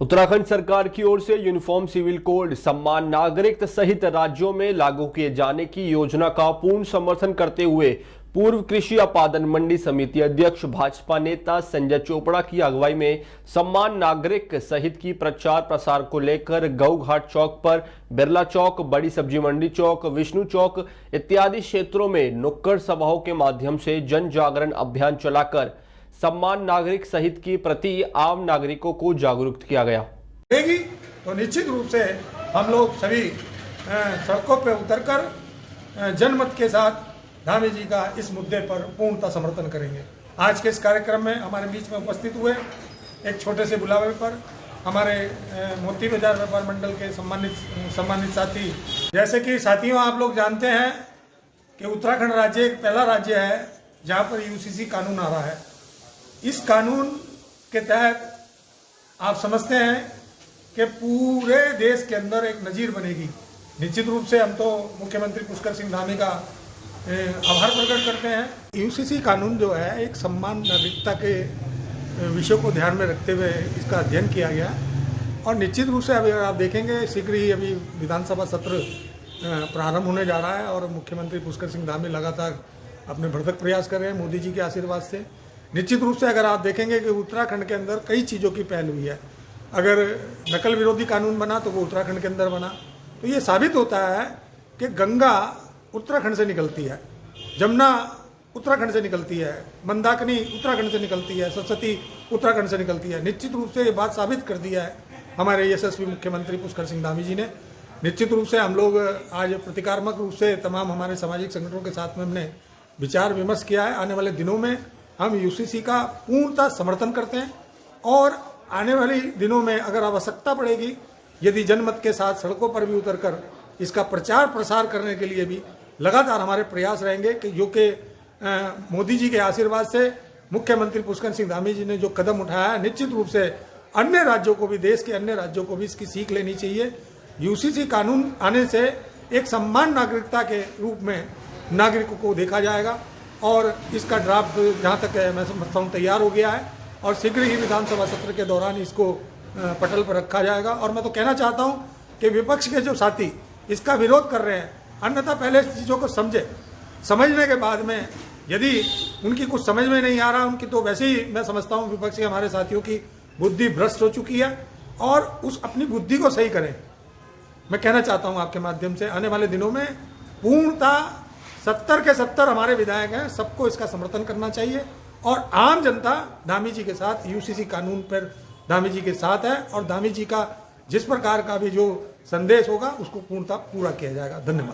उत्तराखंड सरकार की ओर से यूनिफॉर्म सिविल कोड सम्मान नागरिक सहित राज्यों में लागू किए जाने की योजना का पूर्ण समर्थन करते हुए पूर्व कृषि उत्पादन मंडी समिति अध्यक्ष भाजपा नेता संजय चोपड़ा की अगुवाई में सम्मान नागरिक सहित की प्रचार प्रसार को लेकर गऊ घाट चौक पर, बिरला चौक, बड़ी सब्जी मंडी चौक, विष्णु चौक इत्यादि क्षेत्रों में नुक्कड़ सभाओं के माध्यम से जन जागरण अभियान चलाकर सम्मान नागरिक सहित की प्रति आम नागरिकों को जागरूक किया गया। तो निश्चित रूप से हम लोग सभी सड़कों पर उतरकर जनमत के साथ धामी जी का इस मुद्दे पर पूर्णतः समर्थन करेंगे। आज के इस कार्यक्रम में हमारे बीच में उपस्थित हुए एक छोटे से बुलावे पर हमारे मोती बाजार व्यापार मंडल के सम्मानित साथी, जैसे कि साथियों आप लोग जानते हैं कि उत्तराखंड राज्य एक पहला राज्य है जहां पर यूसीसी कानून आ रहा है। इस कानून के तहत आप समझते हैं कि पूरे देश के अंदर एक नजीर बनेगी। निश्चित रूप से हम तो मुख्यमंत्री पुष्कर सिंह धामी का आभार प्रकट करते हैं। यूसीसी कानून जो है एक सम्मान नागरिकता के विषय को ध्यान में रखते हुए इसका अध्ययन किया गया और निश्चित रूप से अभी आप देखेंगे शीघ्र ही अभी विधानसभा सत्र प्रारंभ होने जा रहा है और मुख्यमंत्री पुष्कर सिंह धामी लगातार अपने भरसक प्रयास कर रहे हैं मोदी जी के आशीर्वाद से। निश्चित रूप से अगर आप देखेंगे कि उत्तराखंड के अंदर कई चीज़ों की पहल हुई है। अगर नकल विरोधी कानून बना तो वो उत्तराखंड के अंदर बना, तो ये साबित होता है कि गंगा उत्तराखंड से निकलती है, जमुना उत्तराखंड से निकलती है, मंदाकिनी उत्तराखंड से निकलती है, सरस्वती उत्तराखंड से निकलती है। निश्चित रूप से ये बात साबित कर दिया है हमारे यशस्वी मुख्यमंत्री पुष्कर सिंह धामी जी ने। निश्चित रूप से हम लोग आज प्रतिकात्मक रूप से तमाम हमारे सामाजिक संगठनों के साथ में हमने विचार विमर्श किया है। आने वाले दिनों में हम यूसीसी का पूर्णतः समर्थन करते हैं और आने वाले दिनों में अगर आवश्यकता पड़ेगी, यदि जनमत के साथ सड़कों पर भी उतरकर इसका प्रचार प्रसार करने के लिए भी लगातार हमारे प्रयास रहेंगे कि जो कि मोदी जी के आशीर्वाद से मुख्यमंत्री पुष्कर सिंह धामी जी ने जो कदम उठाया है, निश्चित रूप से अन्य राज्यों को भी, देश के अन्य राज्यों को भी इसकी सीख लेनी चाहिए। यूसीसी कानून आने से एक सम्मान नागरिकता के रूप में नागरिकों को देखा जाएगा और इसका ड्राफ्ट जहाँ तक है मैं समझता हूँ तैयार हो गया है और शीघ्र ही विधानसभा सत्र के दौरान इसको पटल पर रखा जाएगा। और मैं तो कहना चाहता हूँ कि विपक्ष के जो साथी इसका विरोध कर रहे हैं, अन्यथा पहले चीज़ों को समझने के बाद में यदि उनकी कुछ समझ में नहीं आ रहा उनकी, तो वैसे ही मैं समझता हूँ विपक्ष के हमारे साथियों की बुद्धि भ्रष्ट हो चुकी है और उस अपनी बुद्धि को सही करें। मैं कहना चाहता हूँ आपके माध्यम से आने वाले दिनों में पूर्णतः 70 के 70 हमारे विधायक हैं, सबको इसका समर्थन करना चाहिए और आम जनता धामी जी के साथ, यूसीसी कानून पर धामी जी के साथ है और धामी जी का जिस प्रकार का भी जो संदेश होगा उसको पूर्णतः पूरा किया जाएगा। धन्यवाद।